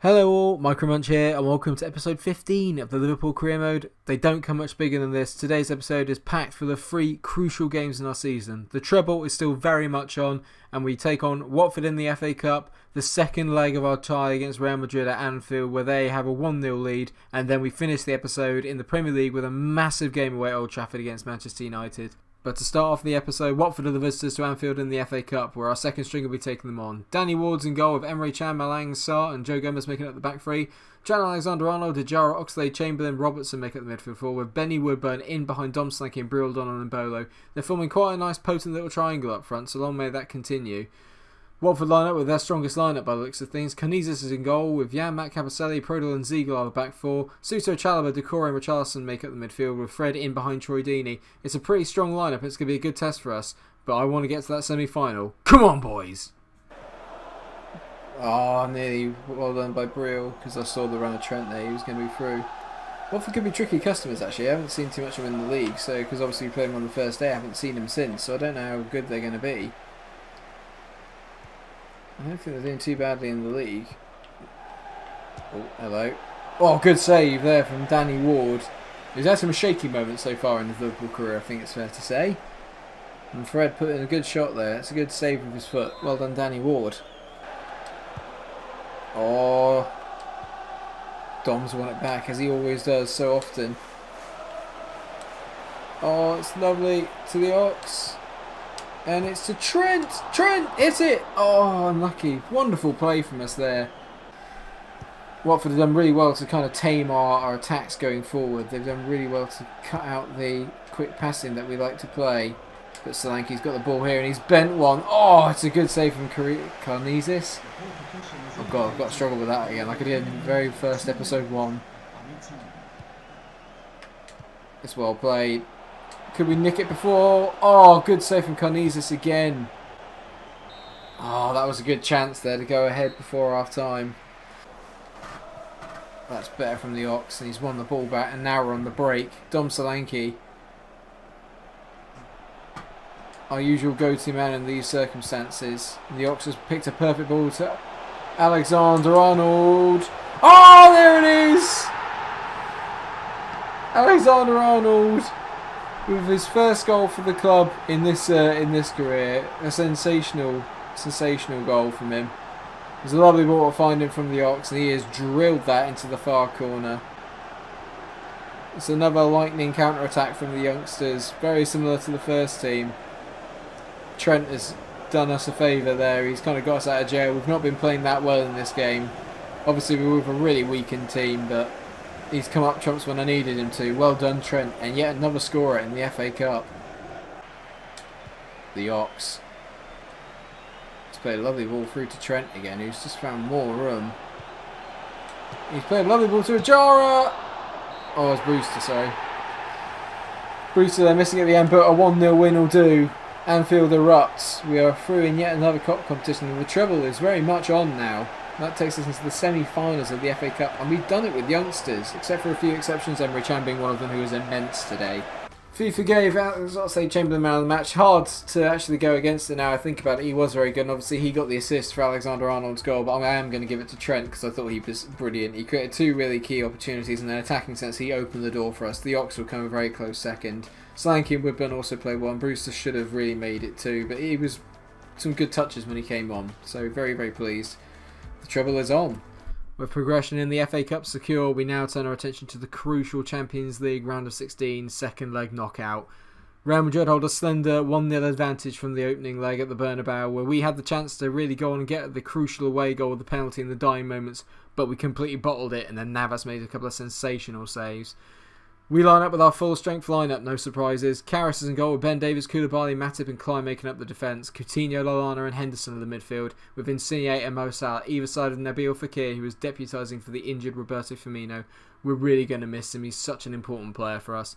Hello all, MikeRo Munch here, and welcome to episode 15 of the Liverpool Career Mode. They don't come much bigger than this. Today's episode is packed full of three crucial games in our season. The treble is still very much on, and we take on Watford in the FA Cup, the second leg of our tie against Real Madrid at Anfield, where they have a 1-0 lead, and then we finish the episode in the Premier League with a massive game away at Old Trafford against Manchester United. But to start off the episode, Watford are the visitors to Anfield in the FA Cup, where our second string will be taking them on. Danny Ward's in goal with Emre Can, Malang Sarr and Joe Gomez making up the back three. Trent Alexander-Arnold, Dejara, Oxlade-Chamberlain, Robertson make up the midfield four, with Benny Woodburn in behind Dom Slanky and Breel O'Donnell and Bolo. They're forming quite a nice potent little triangle up front, so long may that continue. Watford line up with their strongest lineup by the looks of things. Canizas is in goal with Jan, Matt Cabaselli, Prodel and Ziegler are the back four. Suso, Chalobah, Decore and Richarlison make up the midfield with Fred in behind Troy Deeney. It's a pretty strong lineup. It's going to be a good test for us, but I want to get to that semi-final. Come on, boys! Oh, nearly well done by Breel, because I saw the run of Trent there. He was going to be through. Watford could be tricky customers, actually. I haven't seen too much of them in the league, so because obviously we played them on the first day, I haven't seen them since, so I don't know how good they're going to be. I don't think they're doing too badly in the league. Oh, hello. Oh, good save there from Danny Ward. He's had some shaky moments so far in his Liverpool career, I think it's fair to say. And Fred put in a good shot there. It's a good save with his foot. Well done, Danny Ward. Oh, Dom's won it back, as he always does so often. Oh, it's lovely to the Ox. And it's to Trent! Trent! Hit it! Oh, unlucky. Wonderful play from us there. Watford have done really well to kind of tame our attacks going forward. They've done really well to cut out the quick passing that we like to play. But Solanke's got the ball here and he's bent one. Oh, it's a good save from Carnizis. Oh God, I've got to struggle with that again, like I did in the very first episode 1. It's well played. Could we nick it before? Oh, good save from Carnizis again. Oh, that was a good chance there to go ahead before half time. That's better from the Ox, and he's won the ball back, and now we're on the break. Dom Solanke, our usual go-to man in these circumstances. And the Ox has picked a perfect ball to Alexander-Arnold. Oh, there it is! Alexander-Arnold with his first goal for the club in this career. A sensational goal from him. It was a lovely ball to find him from the Ox, and he has drilled that into the far corner. It's another lightning counter-attack from the youngsters, very similar to the first team. Trent has done us a favour there. He's kind of got us out of jail. We've not been playing that well in this game. Obviously we're with a really weakened team, but he's come up trumps when I needed him to. Well done, Trent. And yet another scorer in the FA Cup. The Ox. He's played a lovely ball through to Trent again, who's just found more room. He's played a lovely ball to Ajara. Oh, it's Brewster, sorry. Brewster there missing at the end, but a 1-0 win will do. Anfield erupts. We are through in yet another cup competition, and the treble is very much on now. That takes us into the semi-finals of the FA Cup, and we've done it with youngsters, except for a few exceptions, Emre Can being one of them, who was immense today. FIFA gave Oxlade-Chamberlain man of the match. Hard to actually go against it now I think about it. He was very good, and obviously he got the assist for Alexander-Arnold's goal, but I am going to give it to Trent because I thought he was brilliant. He created two really key opportunities, and in an attacking sense he opened the door for us. The Ox will come a very close second. Solanke and Woodburn also played well, and Brewster should have really made it too, but he was some good touches when he came on, so very, very pleased. The treble is on. With progression in the FA Cup secure, we now turn our attention to the crucial Champions League round of 16 second leg knockout. Real Madrid hold a slender 1-0 advantage from the opening leg at the Bernabeu, where we had the chance to really go on and get the crucial away goal with the penalty in the dying moments, but we completely bottled it, and then Navas made a couple of sensational saves. We line up with our full strength lineup, no surprises. Karras is in goal with Ben Davies, Koulibaly, Matip and Klein making up the defence. Coutinho, Lallana and Henderson are the midfield, with Insigne and Mo Salah either side of Nabil Fekir, who is deputising for the injured Roberto Firmino. We're really going to miss him, he's such an important player for us.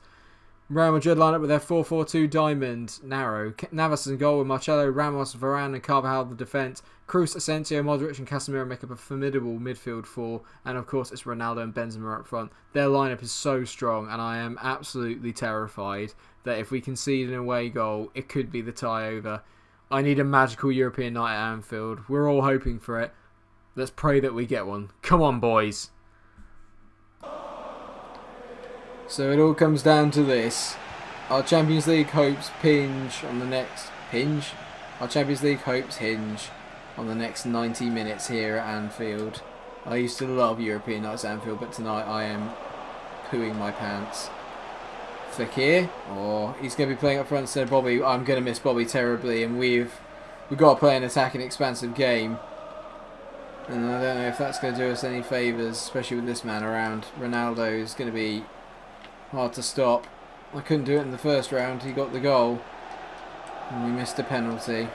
Real Madrid line up with their 4-4-2 diamond, narrow. Navas is in goal with Marcelo, Ramos, Varane and Carvajal the defence. Kroos, Asensio, Modric and Casemiro make up a formidable midfield four. And of course it's Ronaldo and Benzema up front. Their lineup is so strong, and I am absolutely terrified that if we concede an away goal, it could be the tie over. I need a magical European night at Anfield. We're all hoping for it. Let's pray that we get one. Come on, boys. So it all comes down to this. Our Champions League hopes hinge on the next... Hinge? Our Champions League hopes hinge on the next 90 minutes here at Anfield. I used to love European nights at Anfield, but tonight I am pooing my pants. Flick here. Oh, he's going to be playing up front instead of Bobby. I'm going to miss Bobby terribly, and we've got to play an attacking, expansive game. And I don't know if that's going to do us any favours, especially with this man around. Ronaldo is going to be hard to stop. I couldn't do it in the first round. He got the goal. And we missed a penalty.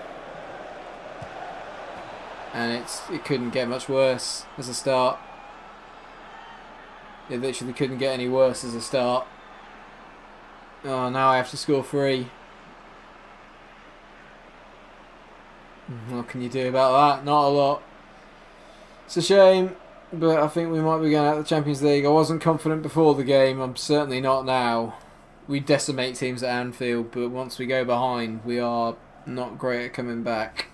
And it couldn't get much worse as a start. It literally couldn't get any worse as a start. Oh, now I have to score 3. What can you do about that? Not a lot. It's a shame, but I think we might be going out of the Champions League. I wasn't confident before the game. I'm certainly not now. We decimate teams at Anfield, but once we go behind, we are not great at coming back.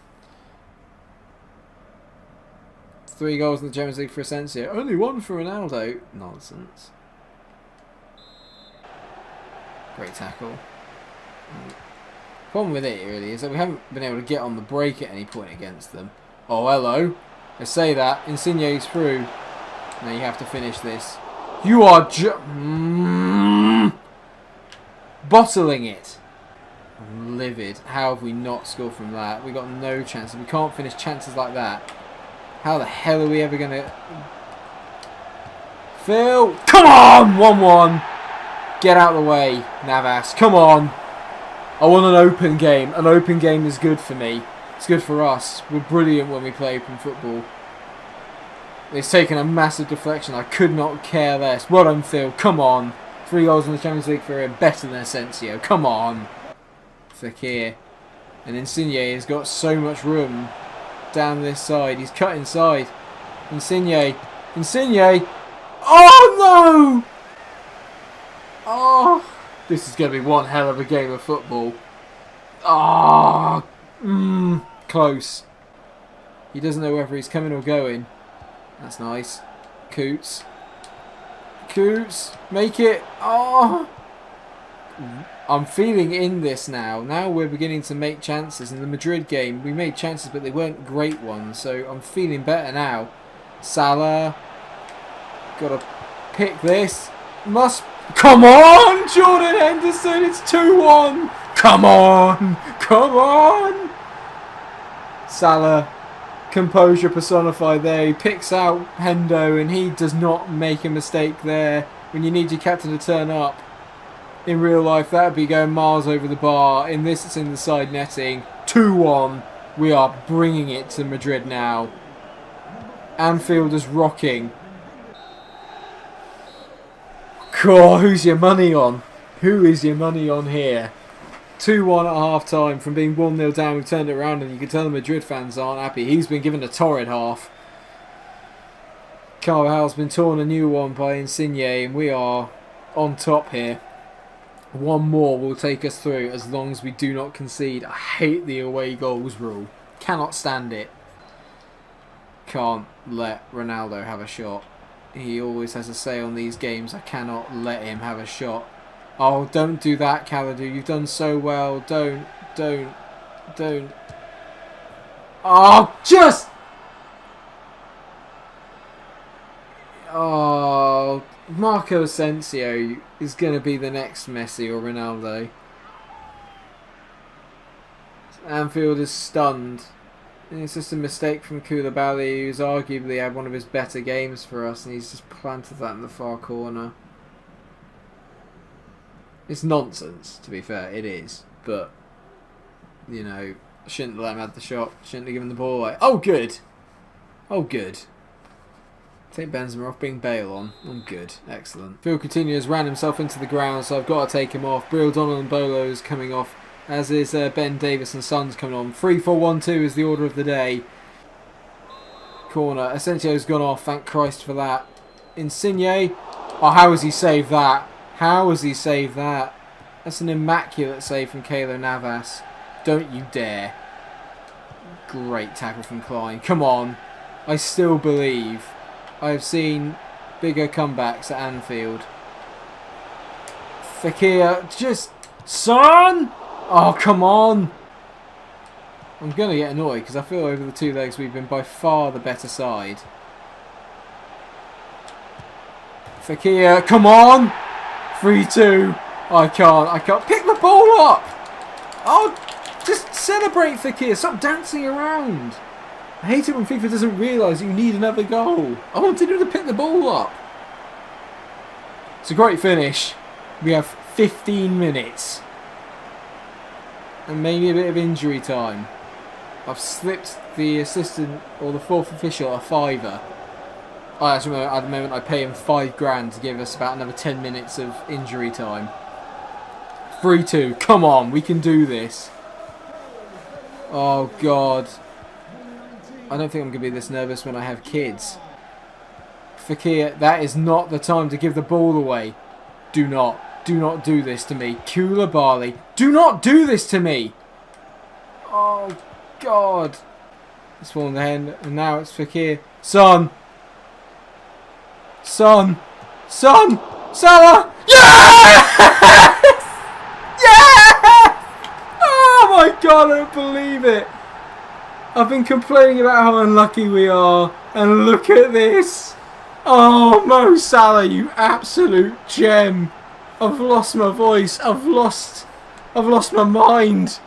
3 goals in the Champions League for Asensio. Only 1 for Ronaldo. Nonsense. Great tackle. Problem with it really is that we haven't been able to get on the break at any point against them. Oh, hello. I say that. Insigne's through. Now you have to finish this. You are bottling it. I'm livid. How have we not scored from that? We got no chances. We can't finish chances like that. How the hell are we ever going to... Phil! Come on! 1-1. Get out of the way, Navas. Come on. I want an open game. An open game is good for me. It's good for us. We're brilliant when we play open football. It's taken a massive deflection. I could not care less. Well done, Phil. Come on. 3 goals in the Champions League for him. Better than Asensio. Come on. Flick here. And Insigne has got so much room down this side. He's cut inside. Insigne. Insigne. Oh, no! Oh, this is going to be one hell of a game of football. Ah, close. He doesn't know whether he's coming or going. That's nice. Coots. Coots, make it. Oh, I'm feeling in this now. Now we're beginning to make chances. In the Madrid game, we made chances, but they weren't great ones. So I'm feeling better now. Salah. Got to pick this. Must. Come on, Jordan Henderson. It's 2-1. Come on. Come on. Salah. Composure personified there. He picks out Hendo and he does not make a mistake there. When you need your captain to turn up. In real life, that would be going miles over the bar. In this, it's in the side netting. 2-1. We are bringing it to Madrid now. Anfield is rocking. God, who's your money on? Who is your money on here? 2-1 at half time. From being 1-0 down, we've turned it around, and you can tell the Madrid fans aren't happy. He's been given a torrid half. Carvajal's been torn a new one by Insigne, and we are on top here. One more will take us through as long as we do not concede. I hate the away goals rule. Cannot stand it. Can't let Ronaldo have a shot. He always has a say on these games. I cannot let him have a shot. Oh, don't do that, Kalidou. You've done so well. Don't. Oh, just... Oh, Marco Asensio is going to be the next Messi or Ronaldo. Anfield is stunned. It's just a mistake from Koulibaly, who's arguably had one of his better games for us, and he's just planted that in the far corner. It's nonsense, to be fair, it is. But, you know, shouldn't let him have the shot, shouldn't have given the ball away. Oh, good! Oh, good. Take Benzema off, bring Bale on. I'm good. Excellent. Phil Coutinho has ran himself into the ground, so I've got to take him off. Bril Donnell and Bolo is coming off, as is Ben Davis and Sons coming on. 3-4-1-2 is the order of the day. Corner. Asensio's gone off. Thank Christ for that. Insigne. Oh, how has he saved that? How has he saved that? That's an immaculate save from Keylor Navas. Don't you dare. Great tackle from Klein. Come on. I still believe. I have seen bigger comebacks at Anfield. Fekir, just... Son! Oh, come on! I'm going to get annoyed because I feel over the 2 legs we've been by far the better side. Fekir, come on! 3-2. I can't. Pick the ball up! Oh, just celebrate, Fekir. Stop dancing around. I hate it when FIFA doesn't realise you need another goal. I wanted him to pick the ball up. It's a great finish. We have 15 minutes. And maybe a bit of injury time. I've slipped the assistant or the 4th official a £5. I actually remember at the moment I pay him £5 to give us about another 10 minutes of injury time. 3-2. Come on, we can do this. Oh God. I don't think I'm going to be this nervous when I have kids. Fekir, that is not the time to give the ball away. Do not do this to me. Koulibaly, do not do this to me. Oh God. It's fallen the hand, and now it's Fekir. Son. Salah. Yes! Yes! Oh my God, I don't believe it. I've been complaining about how unlucky we are, and look at this. Oh, Mo Salah, you absolute gem. I've lost my voice. I've lost my mind.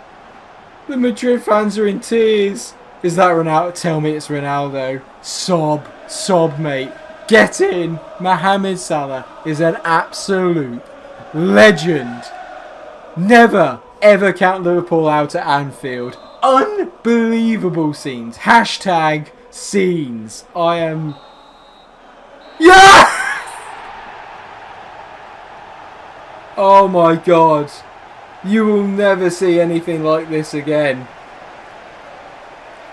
The Madrid fans are in tears. Is that Ronaldo? Tell me it's Ronaldo. Sob, mate. Get in. Mohamed Salah is an absolute legend. Never, ever count Liverpool out at Anfield. Unbelievable scenes. Hashtag scenes. I am... Yeah! Oh my God. You will never see anything like this again.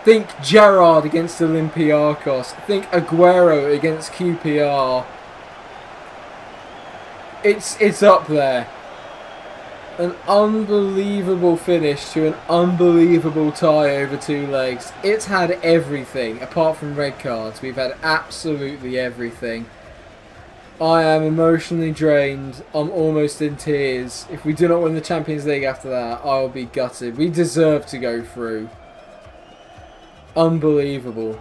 Think Gerrard against Olympiacos. Think Aguero against QPR. It's up there. An unbelievable finish to an unbelievable tie over 2 legs. It's had everything, apart from red cards. We've had absolutely everything. I am emotionally drained. I'm almost in tears. If we do not win the Champions League after that, I'll be gutted. We deserve to go through. Unbelievable.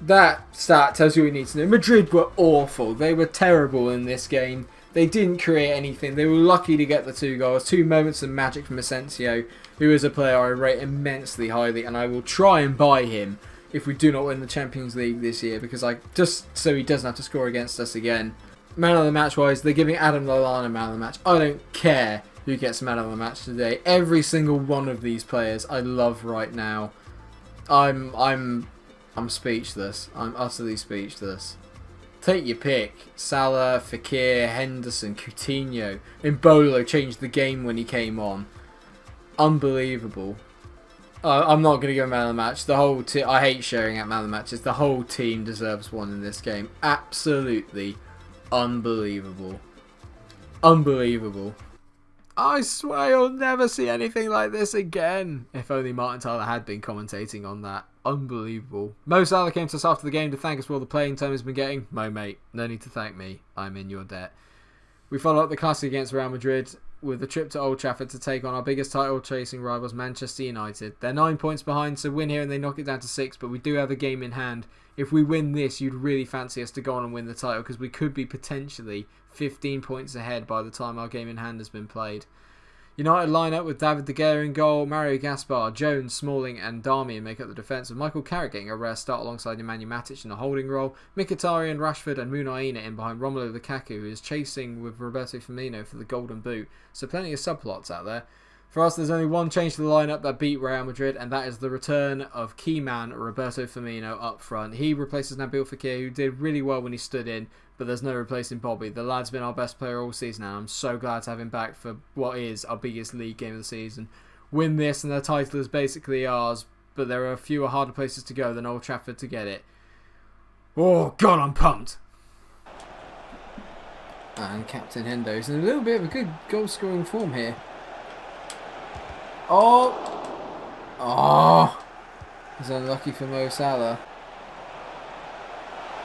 That stat tells you what you need to know. Madrid were awful. They were terrible in this game. They didn't create anything. They were lucky to get the 2 goals. 2 moments of magic from Asensio, who is a player I rate immensely highly, and I will try and buy him if we do not win the Champions League this year, because just so he doesn't have to score against us again. Man of the match wise, they're giving Adam Lallana man of the match. I don't care who gets man of the match today. Every single one of these players I love right now. I'm speechless. I'm utterly speechless. Take your pick. Salah, Fekir, Henderson, Coutinho. Mbolo changed the game when he came on. Unbelievable. I'm not going to go man of the match. The whole team. I hate sharing out man of the matches. The whole team deserves one in this game. Absolutely unbelievable. Unbelievable. I swear you'll never see anything like this again. If only Martin Tyler had been commentating on that. Unbelievable. Mo Salah came to us after the game to thank us for all the playing time he's been getting. Mo, mate, no need to thank me. I'm in your debt. We follow up the classic against Real Madrid with a trip to Old Trafford to take on our biggest title-chasing rivals, Manchester United. They're 9 points behind, so win here and they knock it down to 6, but we do have a game in hand. If we win this, you'd really fancy us to go on and win the title, because we could be potentially 15 points ahead by the time our game in hand has been played. United line up with David De Gea in goal, Mario Gaspar, Jones, Smalling and Darmian make up the defence, with Michael Carrick getting a rare start alongside Nemanja Matic in a holding role, Mkhitaryan, Rashford and Munaina in behind Romelu Lukaku, who is chasing with Roberto Firmino for the Golden Boot, so plenty of subplots out there. For us, there's only one change to the lineup that beat Real Madrid, and that is the return of key man Roberto Firmino up front. He replaces Nabil Fekir, who did really well when he stood in, but there's no replacing Bobby. The lad's been our best player all season, and I'm so glad to have him back for what is our biggest league game of the season. Win this, and the title is basically ours, but there are fewer harder places to go than Old Trafford to get it. Oh, God, I'm pumped! And Captain Hendo's in a little bit of a good goal-scoring form here. Oh! It's unlucky for Mo Salah.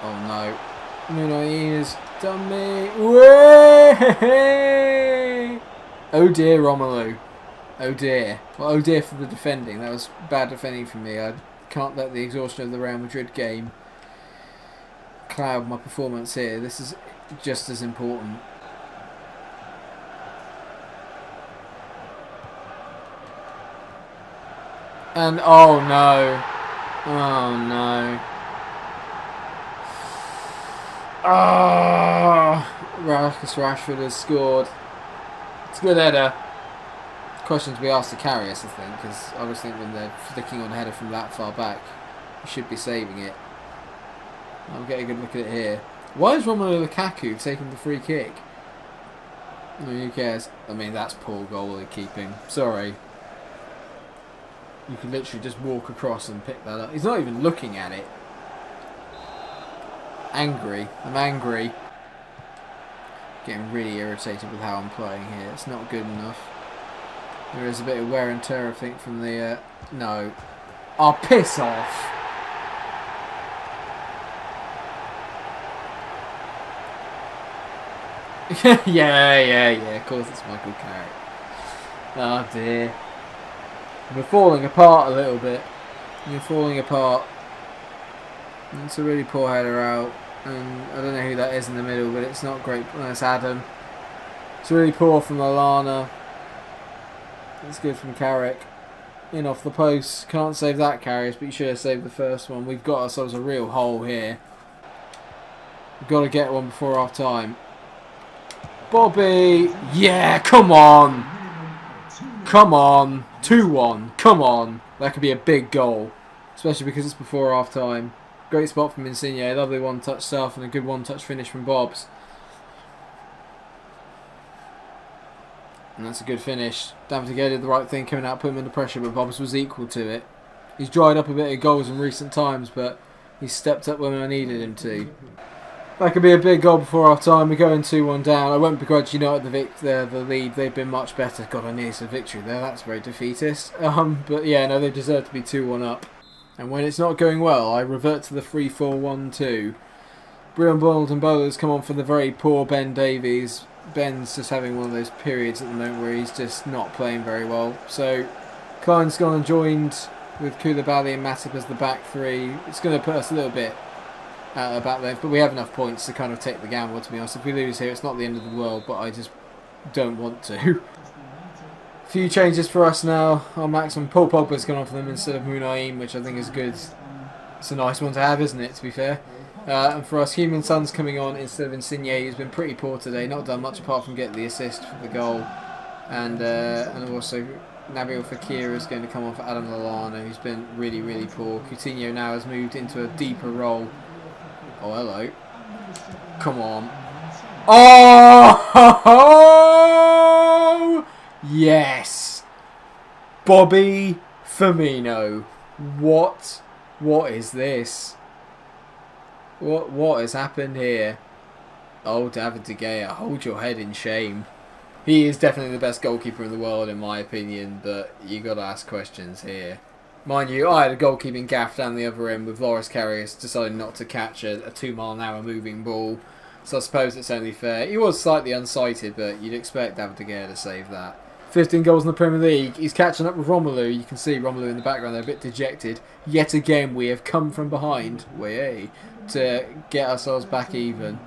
Oh no. Munich has done me. Way! Oh dear, Romelu. Oh dear. Well, oh dear for the defending. That was bad defending from me. I can't let the exhaustion of the Real Madrid game cloud my performance here. This is just as important. And oh no. Oh no. Ah, Marcus Rashford has scored. It's a good header. Question to be asked to Karius, I think, because I always think when they're flicking on a header from that far back, you should be saving it. I'll get a good look at it here. Why is Romelu Lukaku taking the free kick? I mean, who cares? I mean, that's poor goalie keeping. Sorry. You can literally just walk across and pick that up. He's not even looking at it. Angry. I'm angry. Getting really irritated with how I'm playing here. It's not good enough. There is a bit of wear and tear, I think, from the... no. Oh, piss off! yeah. Of course it's Michael Carrick. Oh, dear. We're falling apart a little bit. You're falling apart. It's a really poor header out. And I don't know who that is in the middle, but it's not great. No, it's Adam. It's really poor from Lallana. It's good from Carrick. In off the post. Can't save that, Karius, but you should have saved the first one. We've got ourselves a real hole here. We've got to get one before half time. Bobby! Yeah, come on! Come on! 2-1. Come on! That could be a big goal. Especially because it's before half time. Great spot from Insigne. Lovely one-touch stuff and a good one-touch finish from Bobs. And that's a good finish. David did the right thing coming out, put him under pressure, but Bobs was equal to it. He's dried up a bit of goals in recent times, but he's stepped up when I needed him to. That could be a big goal before half time. We're going 2-1 down. I won't begrudge United the lead. They've been much better. God, I nearly said victory there. That's very defeatist. But yeah, no, they deserve to be 2-1 up. And when it's not going well, I revert to the 3-4-1-2. Brian Bold and bowlers come on for the very poor Ben Davies. Ben's just having one of those periods at the moment where he's just not playing very well. So Klein's gone and joined with Koulibaly and Matip as the back three. It's going to put us a little bit out of back length, but we have enough points to kind of take the gamble, to be honest. If we lose here, it's not the end of the world, but I just don't want to. Few changes for us now. Our maximum Paul Pogba's gone on for them instead of Munaim, which I think is good. It's a nice one to have, isn't it, to be fair? And for us, Human Son's coming on instead of Insigne, who's been pretty poor today. Not done much apart from get the assist for the goal. And also Nabil Fekir is going to come on for Adam Lallana, who's been really, really poor. Coutinho now has moved into a deeper role. Oh, hello. Come on. Oh! Yes! Bobby Firmino. What is this? What has happened here? Oh, David De Gea, hold your head in shame. He is definitely the best goalkeeper in the world, in my opinion, but you got to ask questions here. Mind you, I had a goalkeeping gaff down the other end with Loris Karius deciding not to catch a 2-mile-an-hour moving ball. So I suppose it's only fair. He was slightly unsighted, but you'd expect David De Gea to save that. 15 goals in the Premier League. He's catching up with Romelu. You can see Romelu in the background. They're a bit dejected. Yet again, we have come from behind to get ourselves back even.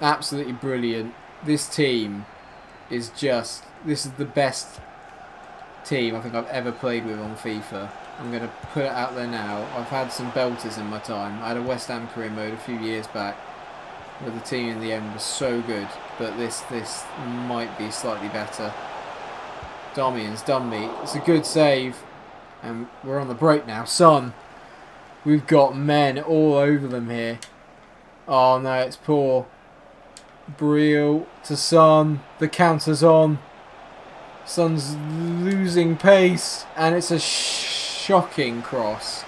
Absolutely brilliant. This team is just... This is the best team I think I've ever played with on FIFA. I'm going to put it out there now. I've had some belters in my time. I had a West Ham career mode a few years back where the team in the end was so good. But this might be slightly better. Damian's done me. It's a good save. And we're on the break now. Son. We've got men all over them here. Oh no, it's poor. Briel to Son. The counter's on. Son's losing pace. And it's a shocking cross.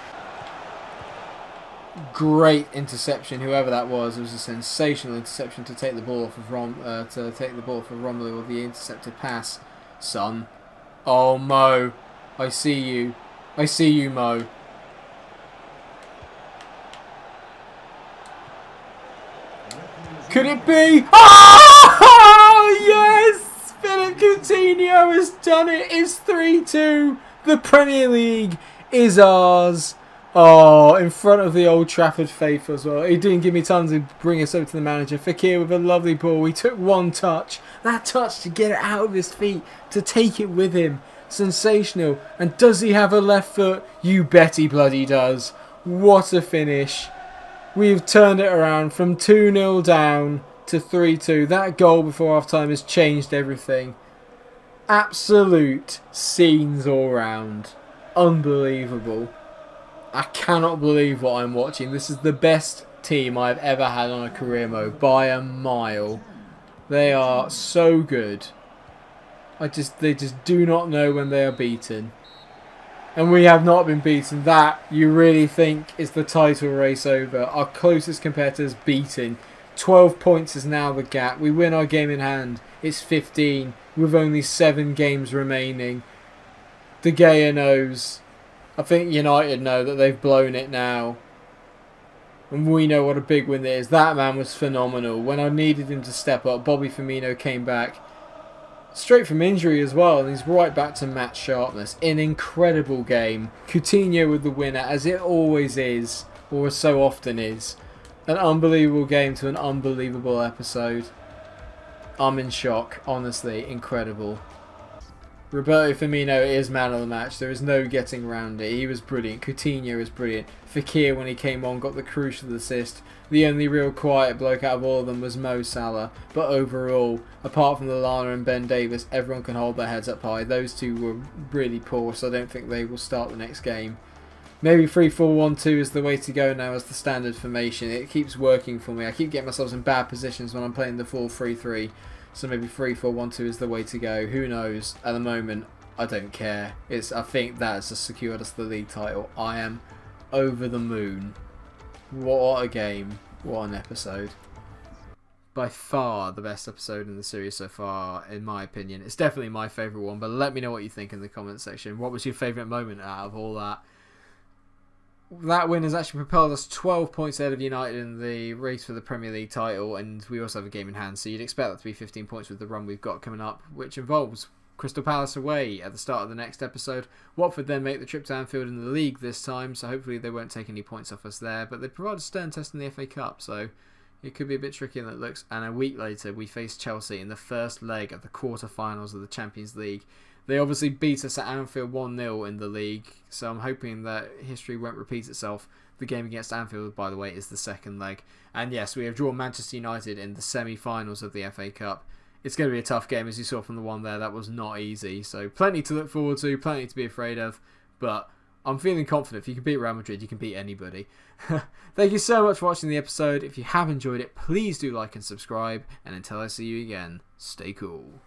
Great interception, whoever that was. It was a sensational interception to take the ball off of Romelu with the intercepted pass. Son. Oh, Mo. I see you. I see you, Mo. Could it be? Oh, yes! Philip Coutinho has done it. It's 3-2. The Premier League is ours. Oh, in front of the Old Trafford faithful as well. He didn't give me time to bring us over to the manager. Fekir with a lovely ball. He took one touch. That touch to get it out of his feet, to take it with him. Sensational. And does he have a left foot? You bet he bloody does. What a finish. We've turned it around from 2-0 down to 3-2. That goal before half-time has changed everything. Absolute scenes all round. Unbelievable. I cannot believe what I'm watching. This is the best team I've ever had on a career mode by a mile. They are so good. They just do not know when they are beaten. And we have not been beaten. That, you really think, is the title race over. Our closest competitors beaten. 12 points is now the gap. We win our game in hand. It's 15 with only 7 games remaining. De Gea knows. I think United know that they've blown it now. And we know what a big win it is. That man was phenomenal. When I needed him to step up, Bobby Firmino came back. Straight from injury as well, and he's right back to match sharpness. An incredible game. Coutinho with the winner, as it always is, or so often is. An unbelievable game to an unbelievable episode. I'm in shock, honestly, incredible. Roberto Firmino is man of the match. There is no getting around it. He was brilliant. Coutinho was brilliant. Fekir, when he came on, got the crucial assist. The only real quiet bloke out of all of them was Mo Salah. But overall, apart from Lallana and Ben Davies, everyone can hold their heads up high. Those two were really poor, so I don't think they will start the next game. Maybe 3-4-1-2 is the way to go now as the standard formation. It keeps working for me. I keep getting myself in bad positions when I'm playing the 4-3-3. So maybe 3-4-1-2 is the way to go. Who knows? At the moment, I don't care. I think that has just secured us the league title. I am over the moon. What a game. What an episode. By far the best episode in the series so far, in my opinion. It's definitely my favourite one, but let me know what you think in the comment section. What was your favourite moment out of all that? That win has actually propelled us 12 points ahead of United in the race for the Premier League title, and we also have a game in hand, so you'd expect that to be 15 points with the run we've got coming up, which involves Crystal Palace away at the start of the next episode. Watford then make the trip to Anfield in the league this time, so hopefully they won't take any points off us there, but they provide a stern test in the FA Cup, so it could be a bit trickier than it looks. And a week later, we face Chelsea in the first leg of the quarter-finals of the Champions League. They obviously beat us at Anfield 1-0 in the league, so I'm hoping that history won't repeat itself. The game against Anfield, by the way, is the second leg. And yes, we have drawn Manchester United in the semi-finals of the FA Cup. It's going to be a tough game, as you saw from the one there. That was not easy, so plenty to look forward to, plenty to be afraid of, but I'm feeling confident. If you can beat Real Madrid, you can beat anybody. Thank you so much for watching the episode. If you have enjoyed it, please do like and subscribe, and until I see you again, stay cool.